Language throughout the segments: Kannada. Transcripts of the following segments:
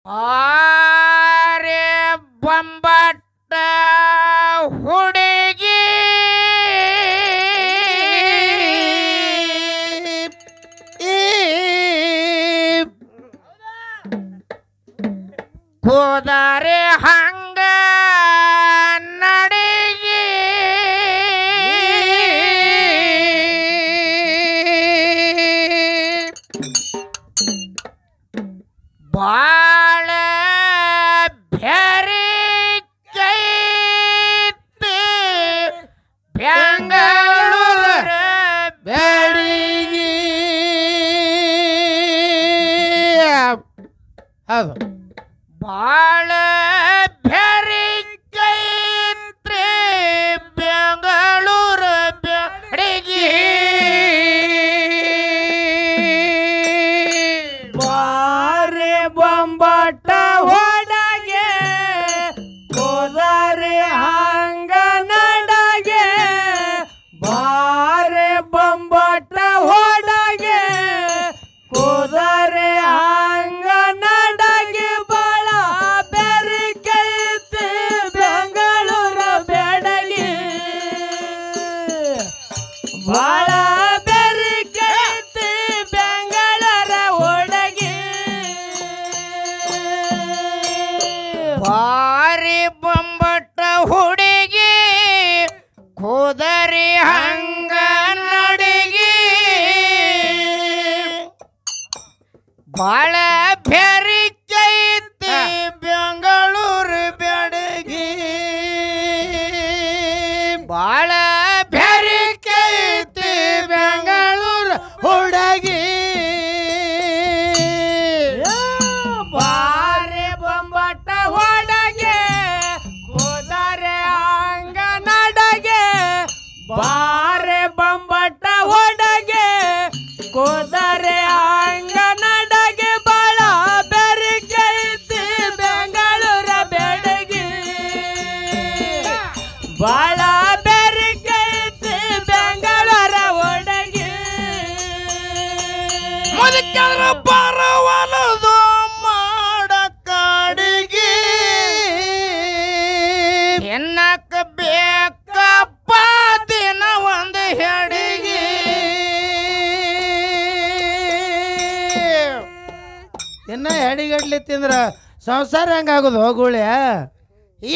ಆರೆ ಬೊಂಬಟ್ಟ ಹುಡುಗಿ ಹೋದರೆ ಹಂಗ ನಡಿಗೆ ಬಾಳ ಬ್ಯಾರಿ ಕೈತಿ ಬೆಂಗಳೂರ ಬ್ಯಾಡಿಗಿ ಹೌದು ಬಾಳ ಬ್ಯಾರಿ ಕೈತ್ರಿ ಬೆಂಗಳೂರ ಬ್ಯಾಡಿಗಿ ಬಾರೆ ಬೊಂಬಾಟ ಹೊಡಗೆ ಹೋದರೆ ಹಂಗ ನಡಗೆ ಬಾರೆ ಬೊಂಬಾಟ ಹೊಡಗೆ ಹೋದರೆ ಹಂಗ ನಡಗೆ ಬಾಳ ಬೆರಿಕೈತಿ ಬೆಂಗಳೂರ ಬೆಡಗಿ ಬಾಳ ಬೆರಿಕೈತಿ ಬೆಂಗಳೂರ ಒಡಗಿ ಬಾರಿ ಬೊಂಬಟ್ಟ ಹುಡುಗಿ ಕೂದರಿ ಹಂಗ ನಡಿಗಿ ಬಾಳ ಬ್ಯಾರಿ ಕೈತಿ ಬೆಂಗಳೂರು ಬ್ಯಾಡಗಿ ಬಾಳ ಬ್ಯಾರಿ ಕೈತಿ ಬೆಂಗಳೂರು ಹುಡುಗಿ ಬಾರೆ ಬೊಂಬಾಟ ಹೊಡಗೆ ಹೋದರೆ ಹಂಗ ನಡಗೆ ಬಾರೆ ಬೊಂಬಾಟ ಹೊಡಗೆ ಹೋದರೆ ಹಂಗ ನಡಗೆ ಬಾಳ ಬೆರಿಕೈತಿ ಬೆಂಗಳೂರ ಬೆಡಗಿ ಬಾಳ ಬೆರಿಕೈತಿ ಬೆಂಗಳೂರ ಒಡಗಿ ಮುದುಕರ ಬರವಲದು ಮಾಡ ಕಾಡಿಗೆ ಎನ್ನಕ ಬೇಕಪ್ಪ ದಿನ ಒಂದು ಹೆಡಿಗೆ ಇನ್ನ ಎಡಿಗಡ್ಲಿ ತಿಂದ್ರ ಸಂಸಾರ ಹೆಂಗಾಗೋದು ಹೋಗುಳೆ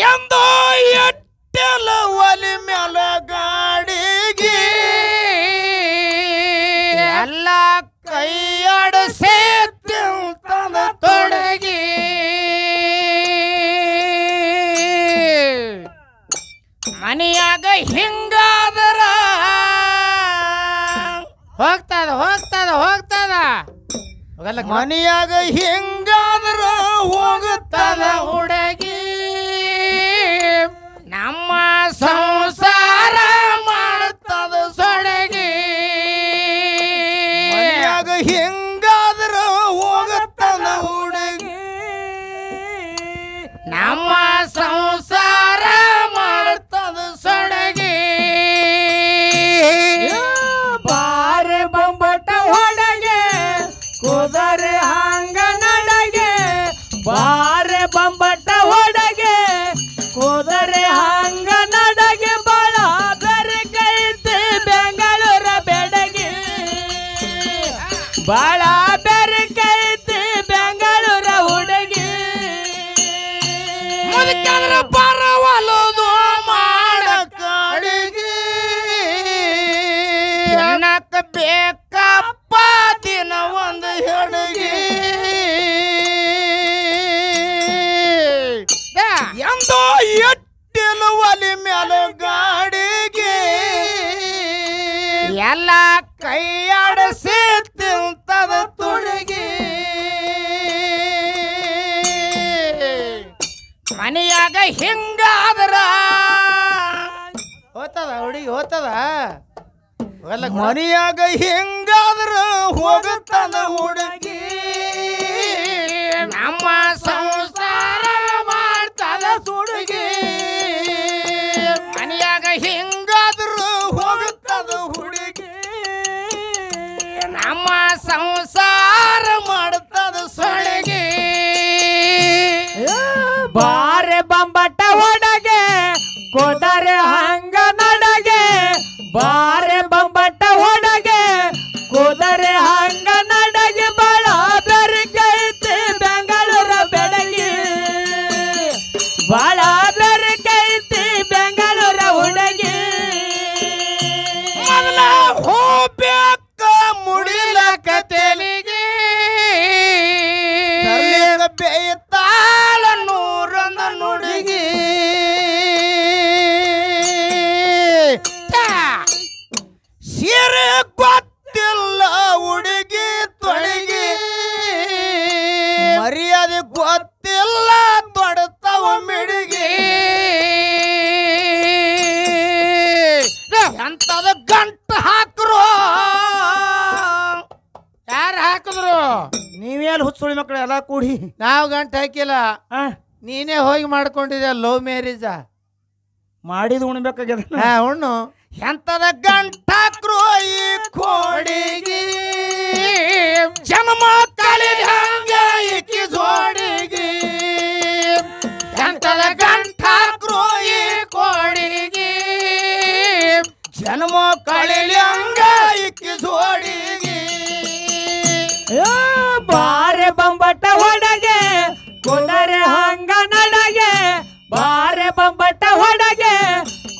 ಎಂದೋ ಎಟ್ಟೆಲ ಒಲಿ ಮ್ಯಾಲ ಗಾಡಿಗೆ ಎಲ್ಲ ಕೈಯಾಡಿಸಿ ತಿಂತದ ತೊಡಗಿ ಮನೆಯಾಗ ಹಿಂಗಾದರ ಹೋಗ್ತದ ಹೋಗ್ತದ ಹೋಗ್ತದ ಮನೆಯಾಗ ಹಿಂಗಾದರ ಹೋಗುತ್ತದ ಹುಡುಗಿ ನಮ್ಮ ಸಂಸಾರ ಮಾಡ್ತದ ಸೊಡಗಿ ಮನೆಯಾಗ ಹಿಂಗಾದರ ಹೋಗುತ್ತದ ಹುಡುಗಿ ನಮ್ಮ ಸಂಸಾರ ಮಾಡ್ತದ ಸೊಡಗಿ ಬಾರೆ ಬೊಂಬಾಟ ಹೊಡಗೆ ಕುದರೆ ಹಂಗ ನಡಗೆ ಬಾರೆ ಬೊಂಬಾಟ ಹೊಡಗೆ ಕುದರೆ ಹಂಗ ನಡಗೆ ಬಾಳ ಬೆರಿಕೈತಿ ಬೆಂಗಳೂರ ಬೆಡಗಿ ಬಾಳ ಬೆರಿಕೈತಿ ಬೆಂಗಳೂರ ಹುಡುಗಿ ಮುದುಕರ ಬರವಲದು ಮಾಡ ಕಾಡಿಗೆ ಎನ್ನಕ ಬೇಕಪ್ಪ ದಿನ ಒಂದು ಹೆಡಿಗೆ ಎಂದೋ ಎಟ್ಟಿಲು ಒಲಿ ಮ್ಯಾಲ ಗಾಡಿಗೆ ಎಲ್ಲ ಕೈಯಾಡಿಸಿ ತಿಂತದ ತುಳಿಗೆ ಮನೆಯಾಗ ಹಿಂಗಾದ್ರ ಹೋಗ್ತದ ಹುಡುಗಿ ಹೋಗ್ತದ ಮನೆಯಾಗ ಹಿಂಗಾದ್ರ ಹೋಗುತ್ತದ ಹುಡುಗಿ ನಮ್ಮ ಸಂಸಾರ ಮಾಡ್ತದ ಸುಡುಗಿ ಮನೆಯಾಗ ಹಿಂಗಾದ್ರ ಹೋಗುತ್ತದ ಹುಡುಗಿ ನಮ್ಮ ಸಂಸಾರ ಮಾಡ್ತದ ಸೊಳಗಿ ಕೋದರೆ ಹಂಗ ನಡಗೆ ಬಾರೆ ಬಂಬಟ್ಟ ಹೊಡಗೆ ಕೋದರೆ ಹಂಗ ನಡಗೆ ಬಾಳ ಬೆರಕೈತಿ ಬೆಂಗಳೂರ ಬೆಡಗಿ ಬಾಳ ಬೆರಕೈತಿ ಬೆಂಗಳೂರ ಹುಡುಗಿ ಮೊದಲ ಹೋಗ್ಬೇಕ ಮುಡಿಲಕ ತೆಲಿಗೆ ಬೇತಾಳ ನೂರೊಂದು ನುಡುಗಿ ಸೀರೆ ಗೊತ್ತಿಲ್ಲ ಹುಡುಗಿ ತೊಡಗಿ ಮರ್ಯಾದೆ ಗೊತ್ತಿಲ್ಲ ತೊಡತವ ಮಿಡಿಗಿ ಎಂತದ ಗಂಟು ಹಾಕ್ರು ಯಾರು ಹಾಕಿದ್ರು ನೀವೇನು ಹುಚ್ಚುಳಿ ಮಕ್ಕಳು ಎಲ್ಲ ಕೂಡಿ ನಾವು ಗಂಟು ಹಾಕಿಲ್ಲ ನೀನೇ ಹೋಗಿ ಮಾಡ್ಕೊಂಡಿದ್ದೆ ಲವ್ ಮ್ಯಾರೇಜ ಮಾಡಿದ್ ಉಣ್ಬೇಕಾಗ್ಯದ ಉಣ್ಣು ಎಂತದ ಗಂಟಾಕ್ರು ಈ ಕೋಡಿಗಿ ಜನ್ಮ ಕಳಿದ ಹಂಗ ಈಕಿ ಜೋಡಿಗಿ ಎಂತದ ಗಂಟಾಕ್ರು ಈ ಕೋಡಿಗಿ ಜನ್ಮ ಕಳಿಲಿ ಹಂಗ ಈಕಿ ಜೋಡಿಗಿ ಬಾರೆ ಬಂಬಟ್ಟ ಹೊಡಗೆ ಕೋದರೆ ಹಂಗ ನಡಗೆ ಬಾರೆ ಬಂಬಟ್ಟ ಹೊಡಗೆ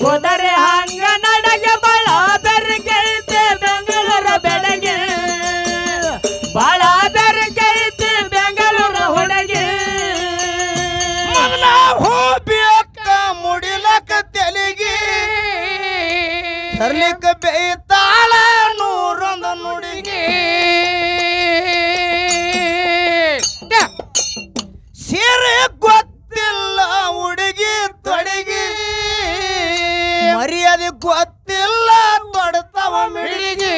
ಕೋದರೆ ಹಂಗ ನಡಗೆ ಬಾಳ ಬೆರಕೈತೆ ಬೆಂಗಳೂರ ಬೆಡಗೆ ಬಾಳ ಬೆರಕೈತೆ ಬೆಂಗಳೂರ ಹುಡುಗಿ ಮೊದಲ ಹೋಗ್ಬೇಕ ಮುಡಿಲಕ ತೆಲಿಗೆ ತರ್ಲಿಕ್ಕ ಬೇತಾಳ ನೂರೊಂದು ನುಡಿಗೆ ಸೀರೆ ಗೊತ್ತಿಲ್ಲ ಹುಡುಗಿ ತೊಡಗಿ ಮರ್ಯಾದೆ ಗೊತ್ತಿಲ್ಲ ತೊಡತವ ಮಿಡಿಗಿ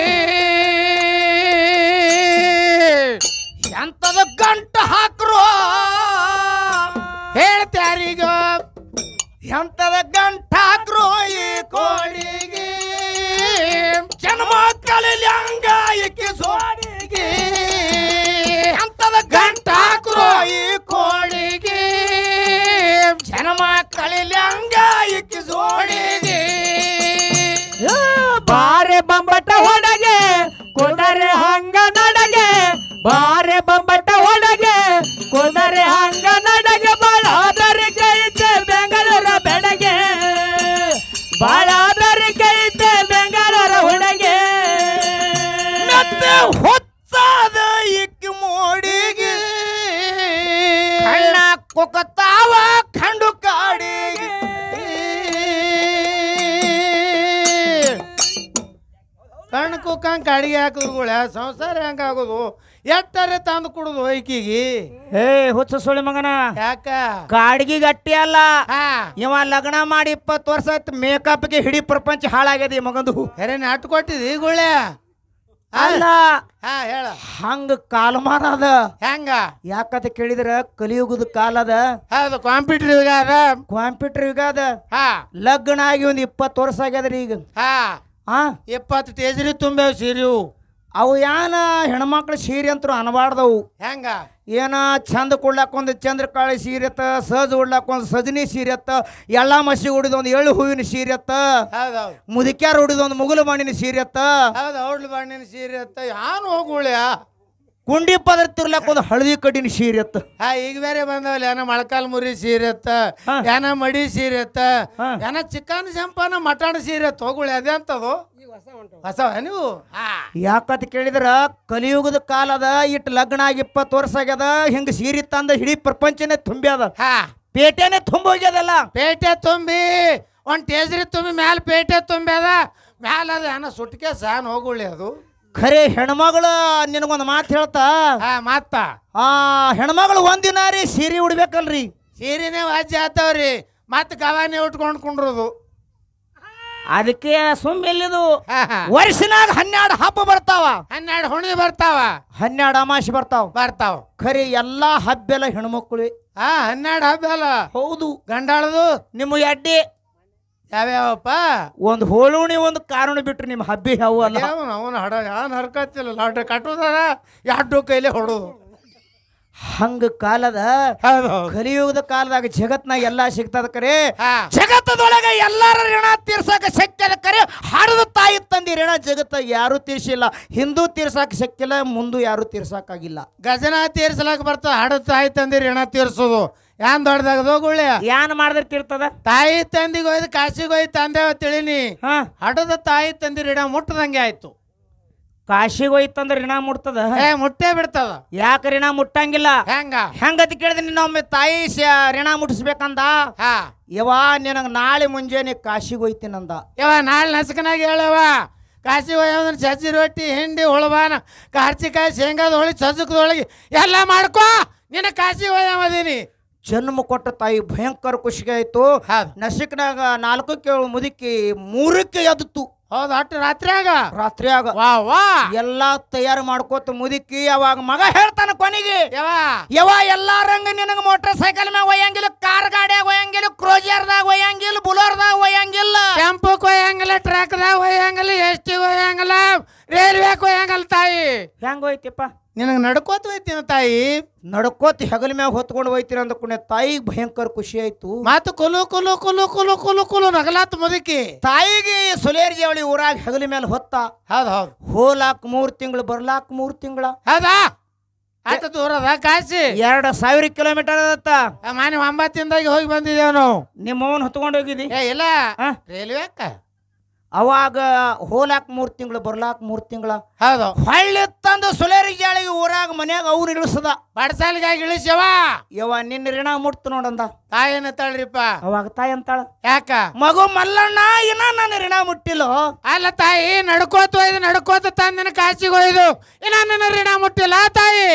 ಎಂತದ ಗಂಟು ಹಾಕ್ರು ಹೇಳ್ತ್ಯಾರೀಗ ಎಂತದ ಗಂಟು ಹಾಕ್ರು ಈ ಕೋಡಿಗೆ ಜನ್ಮ ಕಳಿಲಿ ಹಂಗ ಈಕಿ ಸೋಡಿಗೆ ಎಂತದ ಗಂಟು ಹಾಕ್ರು ಈ ಕೋಡಿಗೆ ಜನ್ಮ ಕಳಿಲಿ ಹಂಗ ಈಕಿ ಸೋಡಿಗೆ ಬಾರೆ ಬಂಬಟ್ಟ ಹೊಡಗೆ ಕೋದರೆ ಹಂಗ ನಡಗೆ ಬಾರೆ ಬಂಬಟ್ಟ ಹೊಡಗೆ ಕೋದರೆ ಹಂಗ ನಡಗೆ ಬಾಳ ಬೆರಕೈತೆ ಬೆಂಗಳೂರ ಬೆಡಗೆ ಬಾಳ ಬೆರಕೈತೆ ಬೆಂಗಳೂರ ಹುಡುಗಿ ಮತ್ತೆ ಹೊತ್ತಾದ ಇಕ್ಕಿ ಮೋಡಿಗೆ ಕಣ್ಣ ಕುಕತಾವ ಕಂಡು ಕಾಡಿಗೆ ಕಣ್ಣು ಕುಕ್ಕಂಗೆ ಕಾಡಿಗೆ ಹಾಕಿದ್ರು ಸಂಸಾರ ಹೆಂಗಾಗೋದು ಎಟ್ಟರೆ ತಂದು ಕುಡುದು ಐಕಿಗಿ ಹೇ ಹುಚ್ಚ ಸುಳಿ ಮಗನ ಯಾಕ ಕಾಡ್ಗಿ ಗಟ್ಟಿ ಅಲ್ಲ ಹಾ ಇವ ಲಗ್ನ ಮಾಡಿ 20 ವರ್ಷ ಆಯ್ತು ಮೇಕಪ್ಗೆ ಹಿಡಿ ಪ್ರಪಂಚ ಹಾಳಾಗ್ಯದ ಈ ಮಗಂದು ಬೇರೆ ನಾಟು ಕೊಟ್ಟಿದಿ ಗುಳ್ಳೆ ಅಲ್ಲ ಹಾ ಹೇಳ ಹಂಗ ಕಾಲಮಾನ ಅದ ಹೆಂಗ ಯಾಕಂತ ಕೇಳಿದ್ರ ಕಲಿಯುಗದ ಕಾಲ ಅದ ಹೌದು ಕಾಂಪ್ಯೂಟರ್ ಯುಗ ಅದ ಕಂಪ್ಯೂಟರ್ ಯುಗ ಅದ ಹಾ ಲಗ್ನ ಆಗಿ ಒಂದ್ 20 ವರ್ಷ ಆಗ್ಯದ್ರಿ ಈಗ ಹಾ ಆ 20 ಟೇಜ್ರಿ ತುಂಬ್ಯಾವ ಸೀರಿವು ಅವು ಯಾನ ಹೆಣ್ಮಕ್ಳು ಸೀರೆ ಅಂತೂ ಅನಬಾರ್ದವು ಹೆಂಗ ಏನ ಚಂದ ಕೊಡ್ಲಾಕ ಒಂದು ಚಂದ್ರಕಾಳಿ ಸೀರೆ ಅತ್ತ ಸಹಜ ಉಡ್ಲಾಕ ಒಂದು ಸಜನಿ ಸೀರೆ ಅತ್ತ ಎಳ್ಳ ಮಸಿ ಉಡಿದ ಒಂದು ಎಳ್ಳು ಹೂವಿನ ಸೀರೆ ಅತ್ತ ಹೌದೌದು ಮುದುಕ್ಯಾರ ಉಡಿದ ಒಂದು ಮುಗುಲು ಮಣ್ಣಿನ ಸೀರೆ ಅತ್ತ ಹೌದು ಔಡ್ಲು ಬಾಣಿನ ಸೀರೆ ಅತ್ತ ಯಾನು ಹೋಗುಳ್ಯ ಕುಂಡಿ ಪದರ ತಿರ್ಲಾಕ ಒಂದು ಹಳದಿ ಕಡ್ಡಿನ ಸೀರೆ ಅತ್ತ ಹಾ ಈಗ ಬೇರೆ ಬಂದವಲ್ಲ ಏನ ಮೊಳಕಾಲ್ ಮುರಿ ಸೀರೆ ಅತ್ತ ಏನ ಮಡಿ ಸೀರೆ ಅತ್ತ ಏನ ಚಿಕನ್ ಸಂಪನ ಮಟನ್ ಸೀರೆ ಅತ್ತ ಹೋಗುಳ್ಯ ಅದೇ ಅಂತದು ಹೊಸವ ನೀವು ಹಾ ಯಾಕಂತ ಕೇಳಿದ್ರ ಕಲಿಯುಗದ ಕಾಲ ಅದ ಇಟ್ಟು ಲಗ್ನ ಆಗಿ 20 ವರ್ಷ ಆಗ್ಯದ ಹಿಂಗ ಸೀರೆ ತಂದ ಇಡೀ ಪ್ರಪಂಚನೇ ತುಂಬ್ಯಾದ ಹಾ ಪೇಟೆನೆ ತುಂಬೋಗ್ಯದಲ್ಲ ಪೇಟೆ ತುಂಬಿ ಒಂದ್ ಟೇಜ್ರಿ ತುಂಬಿ ಮ್ಯಾಲ ಪೇಟೆ ತುಂಬ್ಯಾದ ಮ್ಯಾಲ ಅದ ಏನ ಸುಟ್ಕೆ ಸಾನ್ ಹೋಗುಳ್ಳಿ ಅದು ಖರೆ ಹೆಣ್ಮಗಳು ನಿನಗೊಂದು ಮಾತು ಹೇಳ್ತಾ ಹಾ ಮತ್ತ ಆ ಹೆಣ್ಮಗಳು ಒಂದಿನ ರೀ ಸೀರೆ ಉಡ್ಬೇಕಲ್ರಿ ಸೀರೆನೇ ವಾಜ್ಯ ಆತವ್ರಿ ಮತ್ ಗವಾನೆ ಉಟ್ಕೊಂಡ್ ಕುಂಡ್ರದು ಅದಕ್ಕೆ ಸುಮ್ಮೆಲ್ಲಿದು ಹಾ ಹಾ ವರ್ಷನಾಗ 12 ಹಬ್ಬ ಬರ್ತಾವ 12 ಹುಣ್ಣಿ ಬರ್ತಾವ 12 ಅಮಾಸೆ ಬರ್ತಾವ ಬರ್ತಾವ ಖರೆ ಎಲ್ಲಾ ಹಬ್ಬೆಲ್ಲ ಹೆಣ್ಮಕ್ಳು ಹಾ 12 ಹಬ್ಬ ಅಲ್ಲ ಹೌದು ಗಂಡಾಳದು ನಿಮ್ಮ ಎಡ್ಡಿ ಯಾವ್ಯಾವಪ್ಪ ಒಂದು ಹೋಳುಣಿ ಒಂದು ಕಾರಣ ಬಿಟ್ರು ನಿಮ್ಮ ಹಬ್ಬಿ ಯಾವ ಅಲ್ಲ ಅವನು ಹಡ ಯಾನ್ ಹರ್ಕತ್ತಿಲ್ಲ ಲಾಟ್ರಿ ಕಟ್ಟುದಾರ ಎರಡು ಕೈಲೇ ಹೊಡೋದು ಹಂಗ ಕಾಲದ ಹೌದು ಕಲಿಯುಗದ ಕಾಲದಾಗ ಜಗತ್ನಾಗ ಎಲ್ಲಾ ಸಿಗ್ತದ ಕರೆ ಹಾ. ಜಗತ್ತದೊಳಗ ಎಲ್ಲಾರ ಋಣ ತೀರ್ಸಕ ಶಕ್ತಿ ಅದ ಕರೆ ಹಾಡದ ತಾಯಿ ತಂದಿ ಋಣ ಜಗತ್ತ ಯಾರು ತೀರ್ಸಿಲ್ಲ ಹಿಂದೂ ತೀರ್ಸಾಕ ಶಕ್ತಿಲ್ಲ ಮುಂದೂ ಯಾರು ತೀರ್ಸಾಕಾಗಿಲ್ಲ ಗಜನ ತೀರ್ಸಲಾಕ ಬರ್ತದ ಹಾಡು ತಾಯಿ ತಂದಿ ಋಣ ತೀರ್ಸೋದು ಏನ್ ದೊಡ್ಡದಾಗದೋ ಗುಳ್ಳಿ ಯಾನ್ ಮಾಡಿದ್ರೆ ತೀರ್ತದ ತಾಯಿ ತಂದಿಗೆ ಹೋಯ್ದು ಕಾಶಿಗೆ ಹೋಯ್ತು ತಂದೇವ ತಿಳಿನಿ ಹಾ ಹಡದ ತಾಯಿ ತಂದಿ ಋಣ ಮುಟ್ಟದಂಗೆ ಆಯ್ತು ಕಾಶಿಗೆ ಹೋಯ್ತಂದ್ರ ಋಣ ಮುಟ್ತದ ಮುಟ್ಟೇ ಬಿಡ್ತದ ಯಾಕೆ ಋಣ ಮುಟ್ಟಂಗಿಲ್ಲ ಹೆಂಗ ಹೆಂಗತಿ ಕೇಳಿದ್ರೆ ಇನ್ನೊಮ್ಮೆ ತಾಯಿ ಋಣ ಮುಟ್ಟಿಸ್ಬೇಕಂದ ಹಾ ಯವಾ ನಿನಗೆ ನಾಳೆ ಮುಂಜಾನೆ ಕಾಶಿಗೆ ಹೋಯ್ತೀನಂದ ನಾಳೆ ನಸಕನಾಗ ಹೇಳವ ಕಾಶಿಗೆ ಹೋಯ್ನ ಸಜ್ಜಿ ರೊಟ್ಟಿ ಹಿಂಡಿ ಹುಳಬಾನ ಕಾರ್ಚಿಕಾಯಿ ಶೇಂಗಾದ ಹೋಳಿ ಸಜ್ಜಕದೊಳಗೆ ಎಲ್ಲ ಮಾಡ್ಕೋ ನಿನ್ನ ಕಾಶಿಗೆ ಹೋಯಮದೀನಿ ಜನ್ಮ ಕೊಟ್ಟ ತಾಯಿ ಭಯಂಕರ ಖುಷಿಗೆ ಆಯ್ತು ನಸಿಕ್ನಾಗ 4ಕ್ಕೆ ಮುದುಕಿ 3ಕ್ಕೆ ಎದ್ದಿತ್ತು ಹೌದು ಅಟ್ಟು ರಾತ್ರಿಯಾಗ ವಾ ವಾ ಎಲ್ಲಾ ತಯಾರು ಮಾಡ್ಕೋತ ಮುದುಕಿ ಅವಾಗ ಮಗ ಹೇಳ್ತಾನ ಕೊನೆಗೆ ಯವ ಎಲ್ಲಾ ರಂಗ ನಿನಗ ಮೋಟರ್ ಸೈಕಲ್ ಮ್ಯಾಗ ಒಯ್ಯಂಗಿಲ್ಲ ಕಾರ್ ಗಾಡಿಯಾಗ ಒಯ್ಯಂಗಿಲ್ಲ ಕ್ರೋಜರ್ದಾಗ ಒಯ್ಯಂಗಿಲ್ಲ ಬುಲೋರ್ದಾಗ ಒಯ್ಯಂಗಿಲ್ಲ ಟೆಂಪೋಕ್ ಒಯ್ಯಂಗಿಲ್ಲ ಟ್ರಕ್ದಾಗ ಒಯ್ಯಂಗಿಲ್ಲ ಎಷ್ಟಿಗೆ ಒಯ್ಯಂಗಿಲ್ಲ ರೈಲ್ವೆಕ್ ಒಯ್ಯಂಗಿಲ್ಲ ತಾಯಿ ಹೆಂಗ ಹೋಯ್ತಿಪ್ಪ ನಿನಗೆ ನಡ್ಕೋತ ಹೋಯ್ತಿನ ತಾಯಿ ನಡ್ಕೋತ ಹೆಗಲ ಮ್ಯಾಗ ಹೊತ್ಕೊಂಡು ಹೋಯ್ತೀರ ಅಂದ್ಕೊಂಡೆ ತಾಯಿಗೆ ಭಯಂಕರ ಖುಷಿ ಆಯ್ತು ಮಾತು ಕುಲು ಕುಲು ಕುಲು ಕುಲು ಕುಲು ಕುಲು ನಗಲಾತ್ ಮುದುಕಿ ತಾಯಿಗೆ ಸುಲೇರ್ ಜವಳಿ ಊರಾಗ ಹೆಗಲ ಮೇಲೆ ಹೊತ್ತ ಹೌದು ಹೌದು ಹೋಲಾಕ್ 3 ತಿಂಗಳು ಬರ್ಲಾಕ್ 3 ತಿಂಗಳ ಹೌದಾ ಆತ ದೂರದ ಕಾಶಿ 2000 ಕಿಲೋಮೀಟರ್ ಅದತ್ತ ಮಾನಿ 9 ಹೋಗಿ ಬಂದಿದ್ದೇವ್ ನಾವು ನಿಮ್ಮ ಅವನ್ ಹೊತ್ಕೊಂಡು ಹೋಗಿದಿ ಇಲ್ಲ ರೈಲ್ವೆಕ್ಕ ಅವಾಗ ಹೋಲಾಕ್ 3 ತಿಂಗಳು ಬರ್ಲಾಕ್ 3 ತಿಂಗಳ ಹೌದು ಹೊಳ್ಳಿ ತಂದು ಸುಲೇರಿ ಜಾಳಿಗೆ ಊರಾಗ ಮನ್ಯಾಗ ಅವ್ರು ಇಳಿಸದ ಬಡಸಾಲಿಗಾಗಿ ಇಳಿಸ್ಯವ ಯವ ನಿನ್ನ ಋಣ ಮುಟ್ತು ನೋಡಂದ ತಾಯಿ ಏನತ್ತಾಳ್ರಿಪ್ಪ ಅವಾಗ ತಾಯಿ ಅಂತಾಳ ಯಾಕ ಮಗು ಮಲ್ಲಣ್ಣ ಇನ್ನ ನನ್ನ ಋಣ ಮುಟ್ಟಿಲ್ಲ ಅಲ್ಲ ತಾಯಿ ನಡ್ಕೋತ ಒಯ್ದು ನಡ್ಕೋತ ತಂದಿನ ಕಾಶಿಗೆ ಒಯ್ದು ಇನ್ನ ನನ್ನ ಋಣ ಮುಟ್ಟಿಲ್ಲ ತಾಯಿ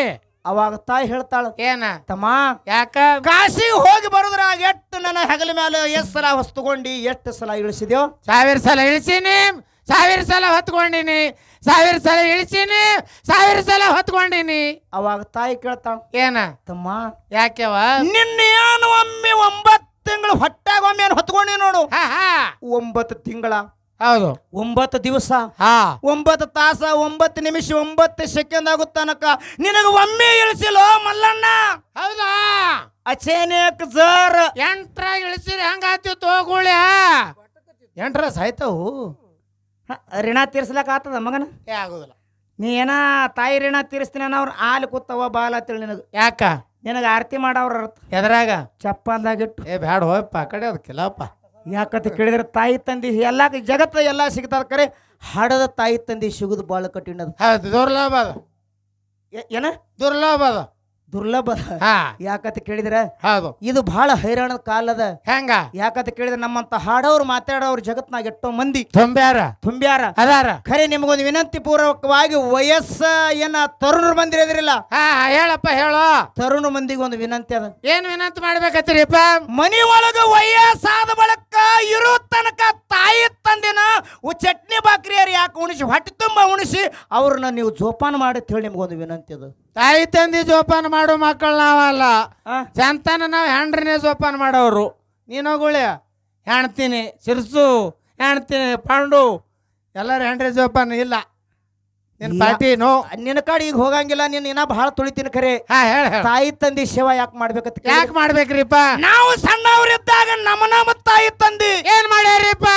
ಅವಾಗ ತಾಯಿ ಹೇಳ್ತಾಳ ಏನ ತಮ್ಮ ಯಾಕ ಕಾಶಿಗೆ ಹೋಗಿ ಬರುದ್ರಾಗ ಎಷ್ಟು ನನ್ನ ಹೆಗಲ ಮೇಲೆ ಎಷ್ಟು ಸಲ ಹೊಸ್ತುಕೊಂಡಿ ಎಷ್ಟು ಸಲ ಇಳಿಸಿದ್ಯೋ 1000 ಸಲ ಇಳಿಸೀನಿ 1000 ಸಲ ಹೊತ್ಕೊಂಡಿನಿ 1000 ಸಲ ಇಳಿಸೀನಿ 1000 ಸಲ ಹೊತ್ಕೊಂಡಿನಿ ಅವಾಗ ತಾಯಿ ಕೇಳ್ತಾಳ ಏನ ತಮ್ಮ ಯಾಕೆವ ನಿನ್ನ ಏನು ಒಮ್ಮೆ 9 ತಿಂಗಳು ಹೊಟ್ಟಾಗ ಒಮ್ಮೆ ಏನು ಹೊತ್ಕೊಂಡಿ ನೋಡು 9 ತಿಂಗಳ ಹೌದು 9 ದಿವಸ 9 ತಾಸ 9 ನಿಮಿಷ 9 ಸೆಕೆಂಡ್ ಆಗುತ್ತಾನಕ ನಿನಗ ಒಮ್ಮೆ ಇಳಿಸಿಲ್ಲೋ ಮಲ್ಲಣ್ಣ ಹೌದಾ ಅಚೇನೇಕ್ ಜರ್ 8 ಇಳಿಸಿರಿ ಹಂಗಾತಿ ತೋಗುಳ್ಯ 8 ಸಾಯ್ತಾವು ಋಣ ತೀರ್ಸ್ಲಕ್ಕ ಆತದ ಮಗನ ಆಗುದಿಲ್ಲ ನೀ ಏನ ತಾಯಿ ಋಣ ತೀರಿಸ್ತೀನಿ ಅನ್ನೋರು ಆಲಿ ಕೂತವ ಬಾಲ ತಿಳಿ ನಿನಗ ಯಾಕ ನಿನಗ ಆರತಿ ಮಾಡವ್ರ ಎದ್ರಾಗ ಚಪ್ಪಲ್ದಾಗಿಟ್ಟು ಬ್ಯಾಡ ಹೋಯಪ್ಪ ಆ ಕಡೆ ಅದ್ ಕಿಲಪ್ಪ ಯಾಕಂತ ಕೇಳಿದ್ರೆ ತಾಯಿ ತಂದಿ ಎಲ್ಲ ಜಗತ್ತ ಎಲ್ಲ ಸಿಗ್ತದ ಕರೆ ಹಾಡದ ತಾಯಿ ತಂದಿ ಸಿಗುದು ಬಾಳ ಕಠಿಣ ಅದು ಹೌದು ದುರ್ಲಭ ಅದ ಏನ ದುರ್ಲಭ ಅದ ದುರ್ಲಭ ಯಾಕಂತ ಕೇಳಿದ್ರೆ ಹೌದು ಇದು ಬಹಳ ಹೈರಾಣದ ಕಾಲದ ಹೆಂಗ ಯಾಕಂತ ಕೇಳಿದ್ರೆ ನಮ್ಮಂತ ಹಾಡೋರು ಮಾತಾಡೋರು ಜಗತ್ನಾಗ ಎಷ್ಟೋ ಮಂದಿ ತುಂಬ್ಯಾರ ಅದಾರ ಖರೆ ನಿಮಗೊಂದು ವಿನಂತಿ ಪೂರ್ವಕವಾಗಿ ವಯಸ್ಸ ಏನ ತರುಣರು ಬಂದಿರೋದ್ರಿಲ್ಲ ಹೇಳಪ್ಪ ಹೇಳೋ ತರುಣ ಮಂದಿಗೆ ಒಂದು ವಿನಂತಿ ಅದ ಏನ್ ವಿನಂತಿ ಮಾಡ್ಬೇಕತ್ತೀರಿಪ್ಪ ಮನಿ ಒಳಗ ವಯಸ್ಸಾದ ಬಳಕ ಇರೋ ತನಕ ತಾಯಿ ತಂದಿನ ಚಟ್ನಿ ಬಾಕ್ರಿಯರು ಯಾಕೆ ಉಣಿಸಿ ಹೊಟ್ಟೆ ತುಂಬ ಉಣಿಸಿ ಅವ್ರನ್ನ ನೀವು ಜೋಪಾನ ಮಾಡಿ ಹೇಳಿ ನಿಮ್ಗೊಂದು ವಿನಂತಿ ಅದು ತಾಯಿ ತಂದಿ ಜೋಪಾನ ಮಾಡೋ ಮಕ್ಕಳು ನಾವಲ್ಲ ಸಂತಾನ ನಾವು ಹೆಂಡ್ರನೇ ಜೋಪಾನ ಮಾಡೋರು ನೀನೋಗುಳಿ ಹೆಣ್ತೀನಿ ಸಿರ್ಸು ಹೆಣ್ತೀನಿ ಪಾಂಡು ಎಲ್ಲರೂ ಹೆಂಡ್ರಿ ಜೋಪಾನ ಇಲ್ಲ ನಿನ್ ಪಾರ್ಟಿ ನೋ ನಿನ್ನ ಕಡೆ ಈಗ ಹೋಗಂಗಿಲ್ಲ ನೀನ್ ಇನ್ನ ಬಹಳ ತುಳಿತೀನಿ ಖರೆ ಹೇಳ ತಾಯಿ ತಂದಿ ಸೇವಾ ಯಾಕೆ ಮಾಡ್ಬೇಕಂತ ಯಾಕೆ ಮಾಡ್ಬೇಕ್ರಿಪ್ಪ ನಾವು ಸಣ್ಣವ್ರಿದ್ದಾಗ ನಮ್ಮ ತಾಯಿ ತಂದಿ ಏನ್ ಮಾಡ್ಯಾರಿಪ್ಪ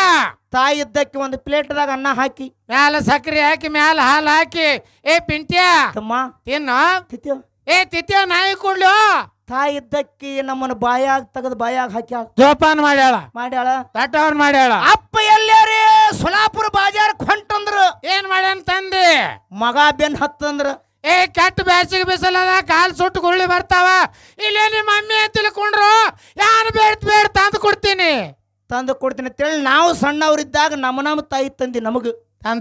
ತಾಯಿ ಇದ್ದಕ್ಕೆ ಒಂದು ಪ್ಲೇಟ್ದಾಗ ಅನ್ನ ಹಾಕಿ ಮ್ಯಾಲ ಸಕ್ರಿ ಹಾಕಿ ಮ್ಯಾಲ ಹಾಲು ಹಾಕಿ ಏ ಪಿಂಟ್ಯಾ ತಮ್ಮ ತಿನ್ನು ತಿತ್ಯೋ ಏ ತಿತ್ಯ ನಾಯಿ ಕೊಡ್ಲು ತಾಯಿ ಇದ್ದಕ್ಕೆ ನಮ್ಮನ್ನ ಬಾಯಾಗ ತೆಗೆದು ಬಾಯಾಗ ಹಾಕ್ಯಾಳ ಜೋಪಾನ ಮಾಡ್ಯಾಳ ತಟ್ಟವ್ರ ಮಾಡ್ಯಾಳ ಅಪ್ಪ ಎಲ್ಲಾರೇ ಸೊಲಾಪುರ ಬಾಜಾರಕ್ಕೆ ಹೊಂಟಂದ್ರು ಏನ್ ಮಾಡ್ಯಾನ ತಂದಿ ಮಗ ಬೆನ್ ಹತ್ತಂದ್ರ ಏ ಕೆಟ್ಟ ಬ್ಯಾಸಿಗೆ ಬಿಸಿಲದ ಕಾಲ್ ಸುಟ್ಟು ಗುಳ್ಳಿ ಬರ್ತಾವ ಇಲ್ಲೇ ನಿಮ್ಮ ಮಮ್ಮಿ ತಿಳ್ಕೊಂಡ್ರು ಯಾರು ಬೇಡ ತಂದು ಕೊಡ್ತೀನಿ ಅಂತೇಳಿ ನಾವು ಸಣ್ಣವ್ರಿದ್ದಾಗ ನಮ್ಮ ತಾಯಿ ತಂದಿ ನಮಗ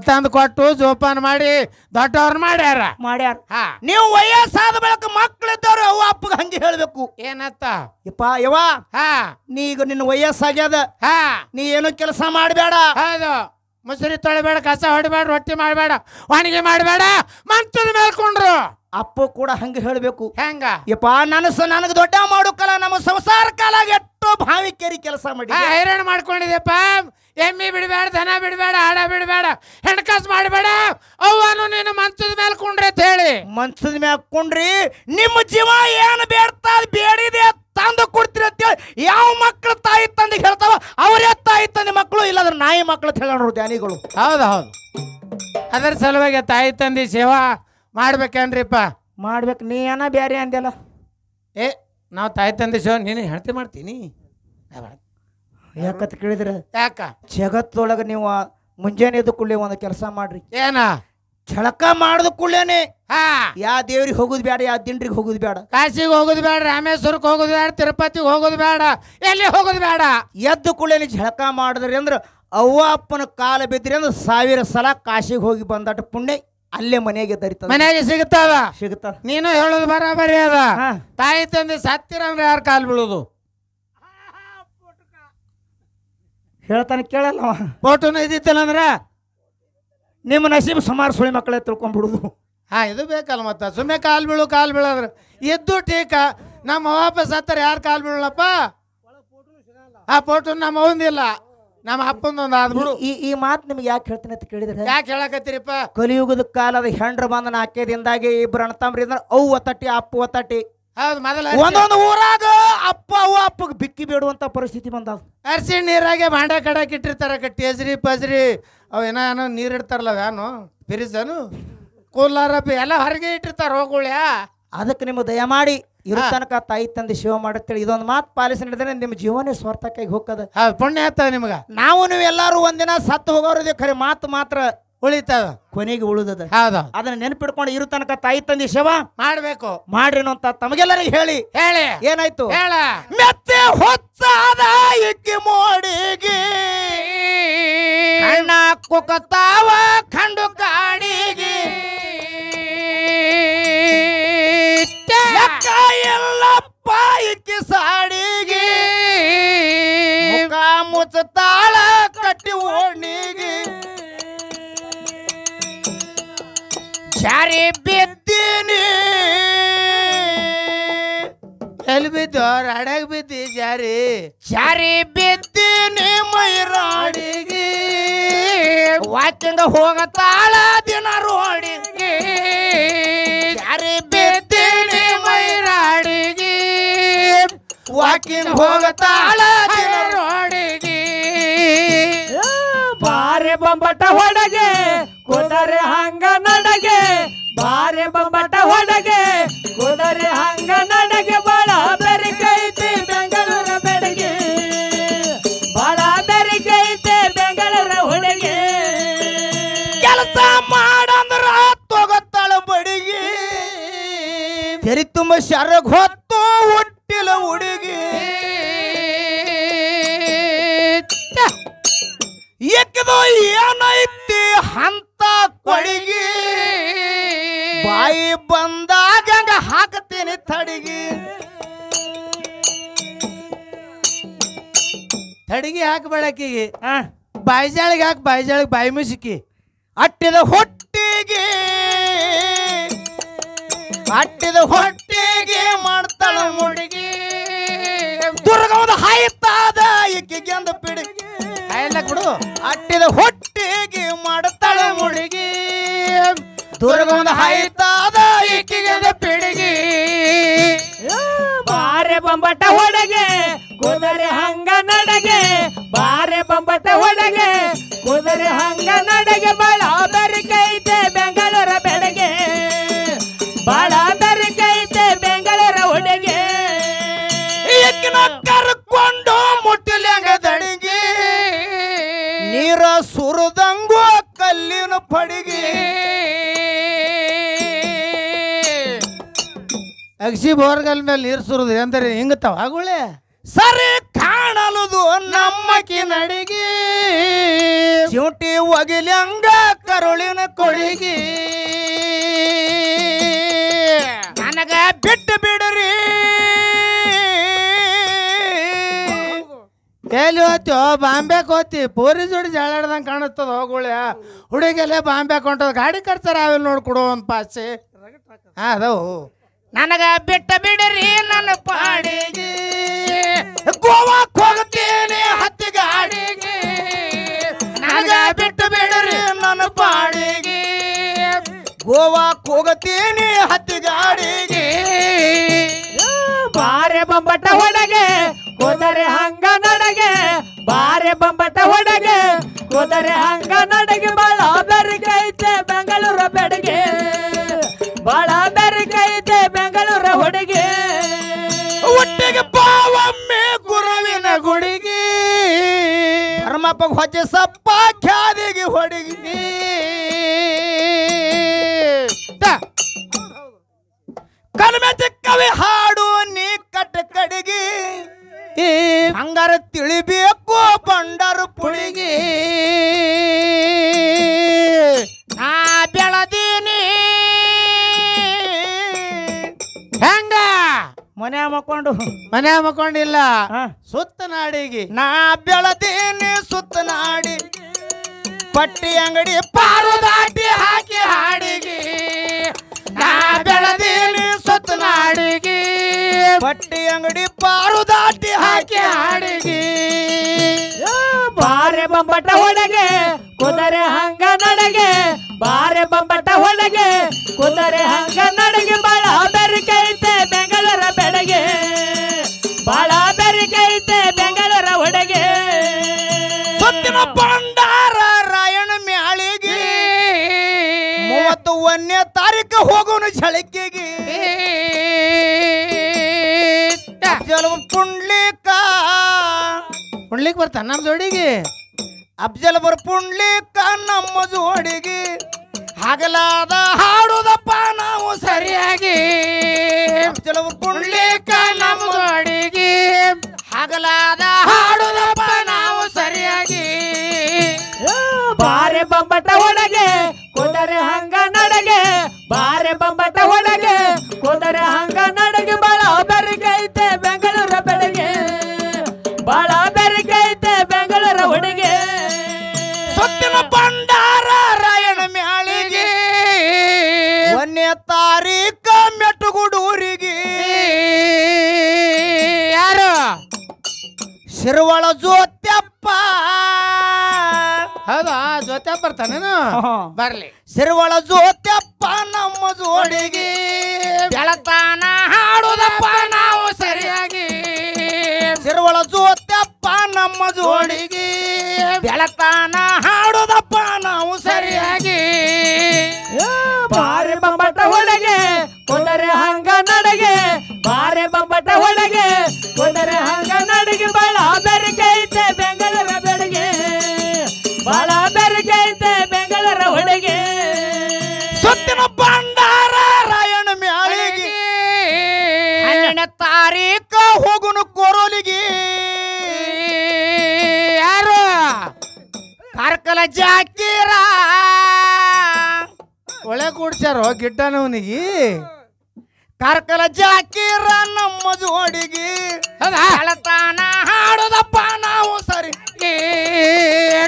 ತಂದು ಕೊಟ್ಟು ಜೋಪಾನ ಮಾಡಿ ದೊಡ್ಡವ್ರ ಮಾಡ್ಯಾರ ನೀವು ವಯಸ್ಸಾದ ಬಳಿಕ ಮಕ್ಕಳಿದ್ದವ್ರು ಅವ್ವ ಅಪ್ಪಗ ಹಂಗೆ ಹೇಳ್ಬೇಕು ಏನತ್ತ ಯವ್ವ ನೀ ಈಗ ನಿನ್ನ ವಯಸ್ಸಾಗ್ಯದ ನೀ ಏನು ಕೆಲಸ ಮಾಡಬೇಡ ಹೌದು ಮುಸುರಿ ತೊಳಿಬೇಡ ಕಸ ಹೊಡಿಬೇಡ ರೊಟ್ಟಿ ಮಾಡಬೇಡ ಒಣಗಿ ಮಾಡಬೇಡ ಮಂಚದ ಮೇಲ್ಕೊಂಡ್ರು ಅಪ್ಪ ಕೂಡ ಹಂಗೆ ಹೇಳ್ಬೇಕು ಹೆಂಗ ಯಪ್ಪ ನನಗೆ ದೊಡ್ಡ ಮಾಡೋಕಲ್ಲ ನಮ್ಮ ಸಂಸಾರ ಕಾಲಾಗ ಎಷ್ಟೋ ಭಾವಿಕೇರಿ ಕೆಲಸ ಮಾಡಿ ಹೈರಾಣ ಮಾಡ್ಕೊಂಡಿದ್ಯಪ್ಪ ಎಮ್ಮಿ ಬಿಡಬೇಡ, ದನ ಬಿಡಬೇಡ, ಆಡ ಬಿಡಬೇಡ, ಹೆಣ್ಕಾಸು ಮಾಡಬೇಡ. ಅವ್ವನು ನೀನು ಮಂಚದ ಮೇಲೆ ಕುಂಡ್ರಿ ಅಂತ ಹೇಳಿ. ಮಂಚದ ಮ್ಯಾಗ ಕುಂಡ್ರಿ, ನಿಮ್ಮ ಜೀವ ಏನು ಬೇಡ್ತಾ ಬೇಡಿದೆ ತಂದು ಕೊಡ್ತೀರಿ ಅಂತೇಳಿ ಯಾವ ಮಕ್ಕಳು ತಾಯಿ ತಂದೆಗೆ ಹೇಳ್ತಾವ ಅವರೇ ತಾಯಿ ತಂದೆ ಮಕ್ಕಳು, ಇಲ್ಲಾಂದ್ರೆ ನಾಯಿ ಮಕ್ಕಳು ಅಂತ ಹೇಳೋರು ಧ್ಯಾನಿಗಳು. ಹೌದು ಹೌದು, ಅದರ ಸಲುವಾಗಿ ತಾಯಿ ತಂದೆ ಸೇವಾ ಮಾಡ್ಬೇಕೇನ್ರಿಪ್ಪ. ಮಾಡ್ಬೇಕು. ನೀ ಏನ ಬೇರೆ ಅಂದೆಲ್ಲ. ಏ ನಾವು ತಾಯಿ ತಂದೆ ಸೇವಾ ನೀನು ಹೆಣ್ತಿ ಮಾಡ್ತೀನಿ. ಯಾಕಂತ ಕೇಳಿದ್ರೆ ಯಾಕ ಜಗತ್ತೊಳಗೆ ನೀವು ಮುಂಜಾನೆ ಎದ್ದು ಕೂಡಲೇ ಒಂದು ಕೆಲಸ ಮಾಡ್ರಿ. ಏನ ಛಳಕ ಮಾಡದ ಕೂಡಲೇನೆ ಹಾ, ಯಾವ ದೇವ್ರಿಗೆ ಹೋಗುದು ಬೇಡ, ಯಾವ ದಿಂಡ್ರಿಗೆ ಹೋಗುದು ಬೇಡ, ಕಾಶಿಗೆ ಹೋಗೋದು ಬೇಡ, ರಾಮೇಶ್ವರಕ್ಕೆ ಹೋಗೋದು ಬೇಡ, ತಿರುಪತಿಗೆ ಹೋಗೋದು ಬೇಡ, ಎಲ್ಲಿ ಹೋಗೋದು ಬೇಡ. ಎದ್ದು ಕೂಡಲೇನೆ ಝಳಕ ಮಾಡಿದ್ರಿ ಅಂದ್ರೆ ಅವ್ವ ಅಪ್ಪನ ಕಾಲ ಬಿದ್ರಿ ಅಂದ್ರೆ 1000 ಸಲ ಕಾಶಿಗೆ ಹೋಗಿ ಬಂದಟ ಪುಣ್ಯ ಅಲ್ಲೇ ಮನೆಗೆ ದರಿತ ಮನೆಗೆ ಸಿಗುತ್ತಾವ. ಸಿಗುತ್ತಾವ. ನೀನು ಹೇಳೋದು ಬರಾಬರಿ ಅದ. ತಾಯಿ ತಂದೆ ಸತ್ತಿರ ಅಂದ್ರೆ ಯಾರು ಕಾಲು ಬೀಳುದು? ಹೇಳ್ತಾನೆ ಕೇಳಲ್ಲ. ಫೋಟೋನು ಇದ್ದಿತ್ತಲ್ಲ ಅಂದ್ರೆ ನಿಮ್ಮ ನಸೀಬ್ ಸುಮಾರು ಸುಳಿ ಮಕ್ಕಳೇ ತಿಳ್ಕೊಂಡ್ಬಿಡುದು. ಹಾ, ಇದು ಬೇಕಲ್ಲ ಮತ್ತೆ. ಸುಮ್ಮನೆ ಕಾಲು ಬೀಳೋದ್ರೆ ಎದ್ದು ಟೀಕ. ನಮ್ಮ ವಾಪಸ್ ಹತ್ತಾರ ಯಾರು ಕಾಲು ಬೀಳಪ್ಪ? ಆ ಫೋಟೋ ನಮ್ಮ ಅವಂದಿಲ್ಲ, ನಮ್ಮ ಅಪ್ಪಂದೊಂದು ಆದ್ಬಿಡು. ಈ ಮಾತು ನಿಮ್ಗೆ ಯಾಕೆ ಹೇಳ್ತೀನಿ ಅಂತ ಕೇಳಿದ್ರೆ, ಯಾಕೆ ಹೇಳಕತ್ತೀರಿಪ್ಪ? ಕಲಿಯುಗದ ಕಾಲದ ಹೆಂಡ್ರ ಬಂದ 4 ದಿನದಾಗೆ ಇಬ್ಬರು ಅಣ್ಣತಂಬ್ರಿ ಅಂದ್ರೆ ಅವು ಒತ್ತಟ್ಟಿ ಅಪ್ಪ ಒತ್ತಟ್ಟಿ. ಹೌದು, ಮೊದಲ ಒಂದೊಂದು ಊರಾಗ ಅಪ್ಪ ಅವ್ವ ಅಪ್ಪಗೆ ಬಿಕ್ಕಿ ಬೇಡುವಂತ ಪರಿಸ್ಥಿತಿ ಬಂದಾವ. ಅರ್ಸಿ ನೀರಾಗೆ ಭಾಂಡೆ ಕಡಕ್ಕೆ ಇಟ್ಟಿರ್ತಾರ, ಟೇಜ್ರಿ ಪಜ್ರಿ ಅವು ಏನೋ ನೀರು ಇಡ್ತಾರಲ್ಲ, ವ್ಯಾನು ಫ್ರಿಜ್ನು ಕೂಲಾರ ಎಲ್ಲ ಹೊರಗೆ ಇಟ್ಟಿರ್ತಾರ ಹೋಗುಳ್ಯ. ಅದಕ್ಕೆ ನಿಮ್ಮ ದಯಮಾಡಿ ಇರೋ ತನಕ ತಾಯಿ ತಂದೆ ಸೇವೆ ಮಾಡತ್ತೇಳಿ ಇದೊಂದು ಮಾತು ಪಾಲಿಸಿ ನಡೆದ್ರೆ ನಿಮ್ಮ ಜೀವನೇ ಸ್ವಾರ್ಥಕ್ಕಾಗಿ ಹೋಗ್ತದ. ಪುಣ್ಯ ಆಗ್ತದ ನಿಮ್ಗ. ನಾವು ನೀವು ಎಲ್ಲಾರು ಒಂದಿನ ಸತ್ತು ಹೋಗೋರಿದೆ, ಖರೆ ಮಾತು ಮಾತ್ರ ಉಳಿತಾವ, ಕೊನೆಗೆ ಉಳಿದದ. ಹೌದು, ಅದನ್ನ ನೆನಪಿಡ್ಕೊಂಡು ಇರೋ ತನಕ ತಾಯಿ ತಂದೆ ಸೇವಾ ಮಾಡ್ಬೇಕು. ಮಾಡ್ರಿ ಅಂತ ತಮಗೆಲ್ಲರಿಗೆ ಹೇಳಿ ಏನಾಯ್ತು ಹೇಳ. ಮೆತ್ತೆ ಹೊತ್ತಾದ ಇಕ್ಕಿ ಮೋಡಿಗೆ ಕಣ್ಣ ಕುಕತಾವ ಖಂಡು ಕಾಡಿಗೆ ಎಲ್ಲಪ್ಪ ಇಕ್ಕಿ ಸಾಡಿಗೆ ಮುಖ ಮುಚ್ಚತಾಳ ಕಟ್ಟಿ ಓಣಿಗೆ ಜಾರಿ ಬಿದ್ದೀನಿ. ಎಲ್ಲಿ ಬಿದ್ದು? ರಾಡ್ಯಾಗ ಬಿದ್ದಿ ಜಾರಿ. ಜಾರಿ ಬಿದ್ದೀನಿ ಮೈರಾಡಿಗೆ ವಾಕಿಂಗ್ ಹೋಗತಾಳ ದಿನ ರೋಡಿಗೆ ಜಾರಿ ಬಿದ್ದೀನಿ ಮೈರಾಡಿಗೆ ವಾಕಿಂಗ್ ಹೋಗತಾಳ ದಿನ ರೋಡಿಗೆ. ಬಾರೆ ಬೊಂಬಟ ಹೊಡಗೆ ಕುದರೆ ಹಂಗ ನಡಗೆ, ಬಾರೆ ಬೊಂಬಟ ಹೊಡಗೆ ಕುದರೆ ಹಂಗ ನಡಗೆ. ಬಾಳ ಬೆರಿಕೈತೆ ಬೆಂಗಳೂರ ಬೆಡಗೆ, ಬಾಳ ಬೆರಿಕೈತೆ ಬೆಂಗಳೂರ ಹುಡುಗೆ. ಕೆಲಸ ಮಾಡಂದ್ರ ತಗೋತಾಳ ಬಡಿಗೆ, ತೆರಿ ತುಂಬ ಶರಗ್ ಹೊತ್ತು ಹುಟ್ಟಿಲ ಹುಡುಗಿ. ಎಕ್ಕದು ಏನೈತಿ ಅಂತ ಕೊಡಿಗೆ, ಬಾಯಿ ಬಂದಾಗ ಹಾಕ್ತೀನಿ ತಡಿಗೆ. ತಡಿಗೆ ಹಾಕಬೇಡಕ್ಕಿಗೆ, ಬಾಯಿಜಾಳಿಗೆ ಹಾಕಿ, ಬಾಯಿಜಾಳಿಗೆ ಬಾಯಿ ಮುಸಿಕಿ. ಅಟ್ಟಿದ ಹೊಟ್ಟಿಗೆ ಮಾಡ್ತಾಳ ಮುಡಿಗೆ, ದುರ್ಗವದ ಹಾಯ್ತಾದ ಈಕೆಗೆ ಅಂದ ಪಿಡಿಗೆ. ಎಲ್ಲ ಕೊಡು. ಅಟ್ಟಿದ ಹೊಟ್ಟಿಗೆ ಮಾಡ್ತಾಳ ಮುಡಿಗೆ, ದುರ್ಗವದ ಹಾಯ್ತಾದ ಈಕೆಗೆ ಅಂದ ಪಿಡಿಗೆ. ಬಾರೆ ಬೊಂಬಟ ಹೊಡಗೆ ಕುದರೆ ಹಂಗ ನಡಗೆ, ಬಾರೆ ಬೊಂಬಟ ಹೊಡಗೆ ಕುದರೆ ಹಂಗ ನಡಗೆ. ಬಾಳ ಬೆರಿಕೈತೆ ಬೆಂಗಳೂರ ಬೆಡಗೆ, ಬಾಳ ಬೆರಿಕೈತೆ ಬೆಂಗಳೂರ ಹುಡುಗೆ. ಈಕಿನ ಕರ್ಕೊಂಡು ಮುಟ್ಟಿಲ್ಯಾಂಗ ದಡಿಗೆ, ನೀರ ಸುರದಂಗು ಕಲ್ಲಿನ ಪಡಿಗೆ. ಅಗಸಿ ಬೋರ್ಗಲ್ ಮೇಲೆ ನೀರು ಸುರಿದ್ರಿ ಅಂದ್ರೆ ಹಿಂಗತಾವ ಆಗುಳೆ. ಸರಿ ಕಾಣಲುದು ನಮ್ಮಕಿ ನಡಿಗೆ, ಚಿವುಟಿ ಒಗಿಲ್ಯಾಂಗ ಕರುಳಿನ ಕೊಡಿಗೆ. ನನಗ ಬಿಟ್ಟು ಬಿಡ್ರಿ ಎಲ್ಲಿ ಹೋಗ್ತೀವೋ? ಬಾಂಬೆಗೆ ಹೋಗ್ತಿ. ಪೂರಿ ಜೋಡಿ ಜಾಳಾಡ್ದಂಗೆ ಕಾಣಿಸ್ತದ ಹೋಗುಳ್ಯ. ಹುಡುಗೆಲ್ಲ ಬಾಂಬೆಗೆ ಹೊಂಟದ. ಗಾಡಿ ಖರ್ಚಾರ ಆಮೇಲೆ ನೋಡ್ಕೊಡು ಒಂದು ಪಾಸೆ. ಹಾಂ ಅದವು. ನನಗ ಬಿಟ್ಟು ಬಿಡ್ರಿ ನನ್ನ ಪಾಡಿಗೆ, ಗೋವಾಕ್ ಹೋಗ್ತೀನಿ ಹತ್ತಿ ಗಾಡಿಗೆ. ಹೊಡಗೆ ಕುದರೆ ಹಂಗ ನಡಗೆ ಬಾರೆ ಬಂಬಟ ಹೊಡಗೆ ಕುದರೆ ಹಂಗ ನಡಗೆ ಬಾಳ ಬೆರಗೈತೆ ಬೆಂಗಳೂರ ಬೆಡಗೆ ಬಾಳ ಬೆರಗೈತೆ ಬೆಂಗಳೂರ ಹೊಡಗೆ ಒಟ್ಟಿಗೆ ಬಾವಮ್ಮೆ ಗುರುವಿನ ಗುಡಿಗೆ ಧರ್ಮಪ್ಪ ಹೊಜ್ಜೆ ಸಪ್ಪ ಖ್ಯಾದಿಗೆ ಹೊಡಿಗೆ ಕಲ್ಮೆ ಚಿಕ್ಕವಿ ಹಾಡು ನೀ ಕಟ್ಟ ಕಡಿಗೆ ಹಂಗಾರ ತಿಳಿಬೇಕು ಬಂಡರು ಪುಳಿಗೆ ನಾ ಬೆಳದೀನಿ ಹೆಂಗ ಮನೆ ಮಕ್ಕೊಂಡು ಮಕ್ಕೊಂಡಿಲ್ಲ ಸುತ್ತ ನಾಡಿಗೆ ನಾ ಬೆಳದೀನಿ ಸುತ್ತ ನಾಡಿ ಪಟ್ಟಿ ಅಂಗಡಿ ಪಾರು ದಾಟಿ ಹಾಕಿ ಹಾಡಿಗೆ ನಾ ಬೆಳದೀನಿ ಸುತ್ತ ನಾಡಿಗೆ ಪಟ್ಟಿ ಅಂಗಡಿ ಪಾರು ದಾಟಿ ಹಾಕಿ ಹಾಡಿಗೆ ಬಾರೆ ಬಂಬಟ ಹೊಡಗೆ ಕುದರೆ ಹಂಗ ನಡಗೆ ಬಾರೆ ಬಂಬಟ ಹೊಡಗೆ ಕುದರೆ ಹಂಗ ನಡಗೆ ಬಾಳ ಬೆರಕೈತೆ ಬೆಂಗಳೂರ ಬೆಡಗೆ ಬಾಳ ಬೆರಕೈತೆ ಬೆಂಗಳೂರ ಹೊಡಗೆ ಸುತ್ತಿನ ಬಂಡಾರ ರಾಯಣ ಮ್ಯಾಳಿಗೆ 31ನೇ ತಾರೀಕು ಹೋಗೋನು ಝಳಕಿಗೆ ಪುಂಡ್ಲಿಕ್ ಬರ್ತಾನ ನಮ್ ಜೋಡಿಗೆ ಅಫ್ಜಲ್ ಬರ್ ಪುಂಡ್ಲಿಕ ನಮ್ಮ ಜೋಡಿಗೆ ಹಗಲಾದ ಹಾಡುದಪ್ಪ ನಾವು ಸರಿಯಾಗಿ ಅಫ್ಜಲ್ ಬರ್ ಪುಂಡ್ಲಿಕ ನಮ್ಮ ಜೋಡಿಗೆ ಹಗಲಾದ ಹಾಡುದಪ್ಪ ನಾವು ಸರಿಯಾಗಿ ಬಾರೆ ಬಂಬಟ ಹೊಡಗೆ ಕುದರೆ ಹಂಗ ನಡಗೆ ಬಾರೆ ಬಂಬಟ ಹೊಡಗೆ ಕುದರೆ ಹಂಗ ನಡಗೆ ಬಾಳ ಬೆರಗೈತೆ ಬೆಂಗಳೂರ ಬೆಳಗ್ಗೆ ಬಾಳ ಬೆರಗೈತೆ ಬೆಂಗಳೂರ ಹೊಡಗೆ ಸುತ್ತಿನ ಬಂಡಾರ ರಾಯಣ ಮ್ಯಾಳಿಗೆ 1ನೇ ತಾರೀಕ ಮೆಟ್ಟುಗುಡೂರಿಗೆ ಯಾರು ಶಿರವಳ ಜೋತ್ಯಪ್ಪ ಹೌದಾ ಜೊತೆ ಬರ್ತಾನೇನು ಬರ್ಲಿ ಶಿರವಳ ಜೋತ್ಯಪ್ಪ ನಮ್ಮ ಜೋಡಿಗೆ ಬೆಳತಾನ ಹಾಡುದಪ್ಪ ನಾವು ಸರಿಯಾಗಿ ಶಿರವಳ ಜೋತ್ಯಪ್ಪ ನಮ್ಮ ಜೋಡಿಗೆ ಬೆಳತಾನ ಹಾಡುದಪ್ಪ ನಾವು ಸರಿಯಾಗಿ ಬಾರೆ ಬಂಬಟ ಹೊಡಗೆ ಕುದರೆ ಹಂಗ ನಡಗೆ ಬಾರೆ ಬಂಬಟ ಹೊಡಗೆ ಕುದರೆ ಹಂಗ ನಡಗೆ ಬಾಳ ಬೆರಕೈತೆ ಬೆಂಗಳೂರ ಬೆಡಗೆ ಬಾಳ ಬೆರಕೈತೆ ಬೆಂಗಳೂರ ಹೊಡಗೆ ಸುತ್ತಿನ ಬಂಡಾರ ರಾಯಣ ಮ್ಯಾಳಿಗೆ 12ನೇ ತಾರೀಕ ಹೋಗುನು ಕೋರೋಲಿಗೆ ಯಾರು ಕಾರ್ಕಲ ಜಾಕೀರ ಒಳ್ಳೆ ಕೂಡ್ಸ್ಯಾರೋ ಗಿಡ್ಡನವನಿಗೆ ಕಾರ್ಕಲ ಜಾಕೀರ ನಮ್ಮ ಜೋಡಿಗೆ ಹೌದಾ ಬೆಳತಾನ ಹಾಡುದಪ್ಪ ನಾವು ಸರಿ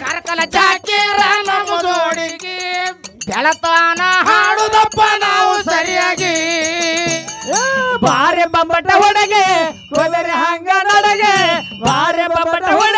ಕಾರ್ಕಲ ಜಾಕೀರ ನಮ್ಮ ಜೋಡಿಗೆ ಬೆಳತಾನ ಹಾಡುದಪ್ಪ ನಾವು ಸರಿಯಾಗಿ ಬಾರೆ ಬಂಬಟ ಹೊಡಗೆ ಕುದರೆ ಹಂಗ ನಡಗೆ ಬಾರೆ ಬಂಬಟ ಹೊಡಗೆ